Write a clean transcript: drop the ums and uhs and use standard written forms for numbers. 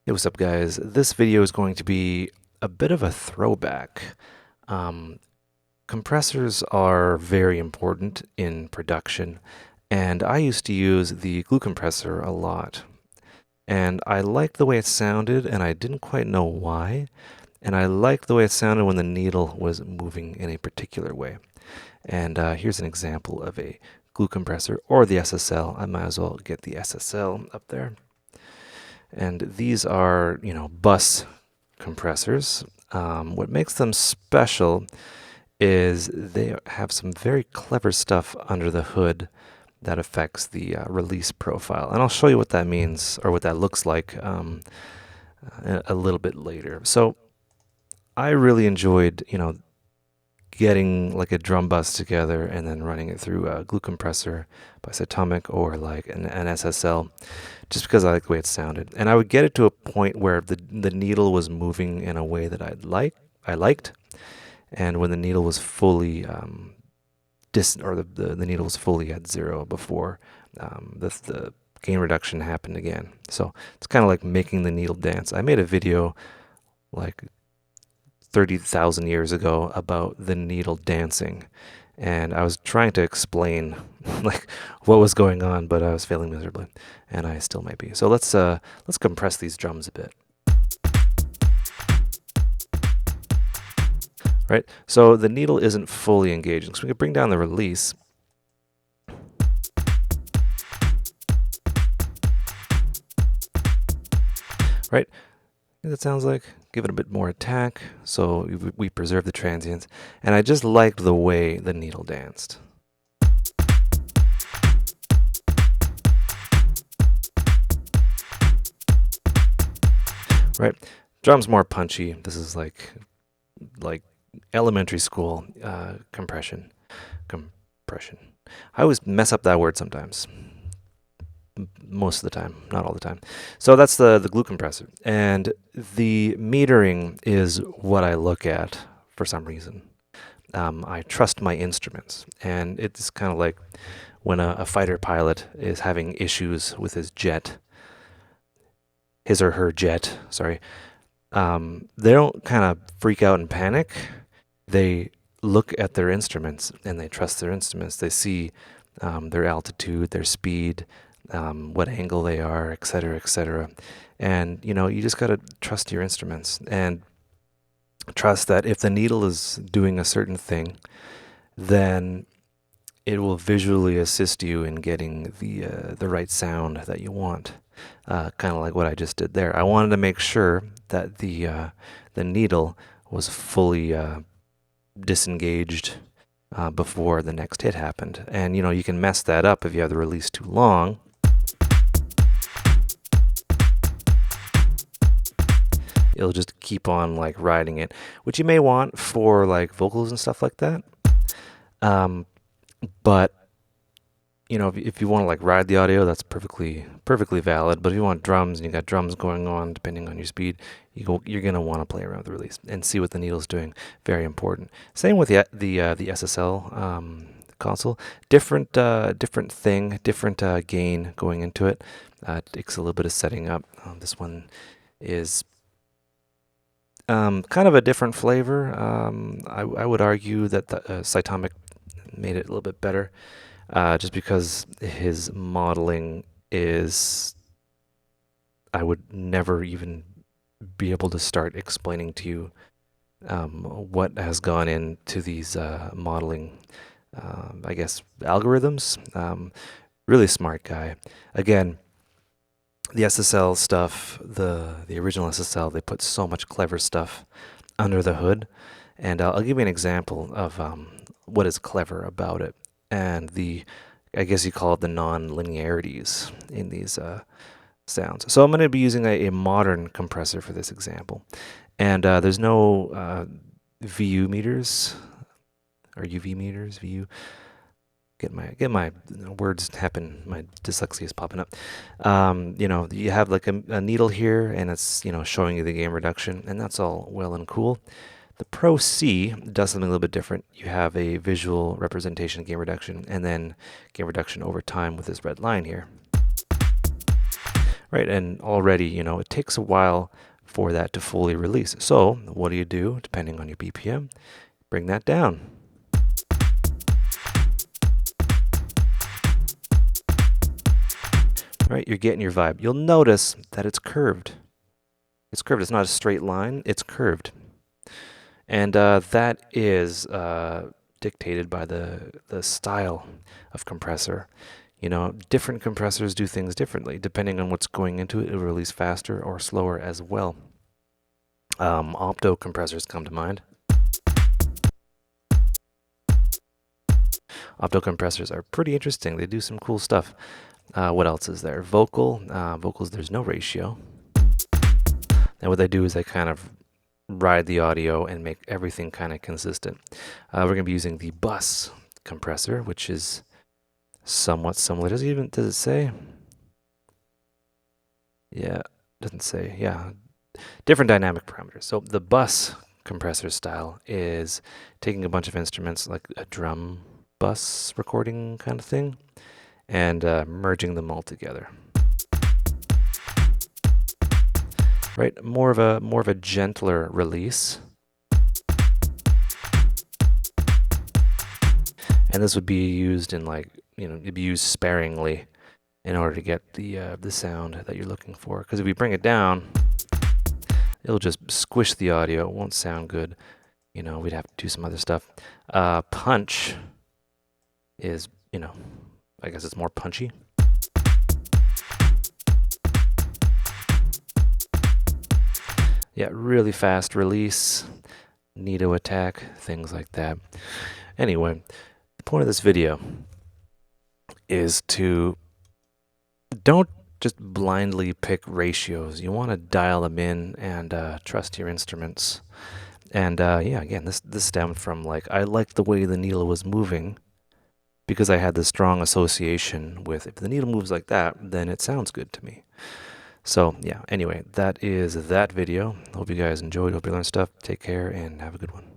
Hey, what's up, guys? This video is going to be a bit of a throwback. Um, Compressors are very important in production, and I used to use the glue compressor a lot. And I liked the way it sounded, and I didn't quite know why. And I liked the way it sounded when the needle was moving in a particular way. And here's an example of a glue compressor or the SSL. I might as well get the SSL up there. And these are, bus compressors. What makes them special is they have some very clever stuff under the hood that affects the release profile. And I'll show you what that means or what that looks like a little bit later. So I really enjoyed, getting like a drum bus together and then running it through a glue compressor by Cytomic or like an SSL, just because I like the way it sounded. And I would get it to a point where the needle was moving in a way that I liked, and when the needle was fully the needle was fully at zero before the gain reduction happened again. So it's kind of like making the needle dance. I made a video like 30,000 years ago about the needle dancing. And I was trying to explain like what was going on, but I was failing miserably, and I still might be. So let's compress these drums a bit. Right? So the needle isn't fully engaging. So we can bring down the release. Right? That sounds like. Give it a bit more attack, so we preserve the transients. And I just liked the way the needle danced. Right? Drum's more punchy. This is like elementary school compression. Compression. I always mess up that word sometimes. Most of the time, not all the time. So that's the glue compressor. And the metering is what I look at for some reason. I trust my instruments. And it's kind of like when a fighter pilot is having issues with his or her jet, sorry. They don't kind of freak out and panic. They look at their instruments and they trust their instruments. They see their altitude, their speed, what angle they are, et cetera, et cetera. And, you just got to trust your instruments and trust that if the needle is doing a certain thing, then it will visually assist you in getting the right sound that you want. Kind of like what I just did there. I wanted to make sure that the needle was fully disengaged before the next hit happened. And you can mess that up if you have the release too long. It'll just keep on like riding it, which you may want for like vocals and stuff like that. But if you want to like ride the audio, that's perfectly valid. But if you want drums and you got drums going on, depending on your speed, you're gonna want to play around with the release and see what the needle's doing. Very important. Same with the SSL console. Different thing, different gain going into it. It takes a little bit of setting up. This one is kind of a different flavor. I would argue that the Cytomic made it a little bit better. Just because his modeling is, I would never even be able to start explaining to you what has gone into these modeling, I guess, algorithms. Really smart guy. Again, the SSL stuff, the original SSL, they put so much clever stuff under the hood. And I'll give you an example of what is clever about it. And I guess you call it the non-linearities in these sounds. So I'm going to be using a modern compressor for this example. And there's no VU meters or UV meters, VU. Get my words happen. My dyslexia is popping up. You have like a needle here, and it's showing you the gain reduction, and that's all well and cool. The Pro C does something a little bit different. You have a visual representation of gain reduction, and then gain reduction over time with this red line here. right? And already, it takes a while for that to fully release. So what do you do, depending on your BPM? Bring that down. Right, you're getting your vibe. You'll notice that it's curved. It's curved. It's not a straight line. It's curved. And that is dictated by the style of compressor. Different compressors do things differently. Depending on what's going into it, it'll release faster or slower as well. Opto compressors come to mind. Opto compressors are pretty interesting. They do some cool stuff. What else is there? Vocals, there's no ratio. And what they do is they kind of ride the audio and make everything kind of consistent. We're going to be using the bus compressor, which is somewhat similar. Does it say? Yeah, doesn't say. Yeah, different dynamic parameters. So the bus compressor style is taking a bunch of instruments like a drum bus recording kind of thing and merging them all together. Right, more of a gentler release. And this would be used in it'd be used sparingly in order to get the sound that you're looking for. Because if we bring it down, it'll just squish the audio. It won't sound good. We'd have to do some other stuff. Punch is, I guess it's more punchy. Yeah, really fast release, neato attack, things like that. Anyway, the point of this video is to don't just blindly pick ratios. You want to dial them in and trust your instruments. And yeah, again, this stemmed from I liked the way the needle was moving because I had this strong association with if the needle moves like that, then it sounds good to me. So yeah, anyway, that is that video. Hope you guys enjoyed. Hope you learned stuff. Take care and have a good one.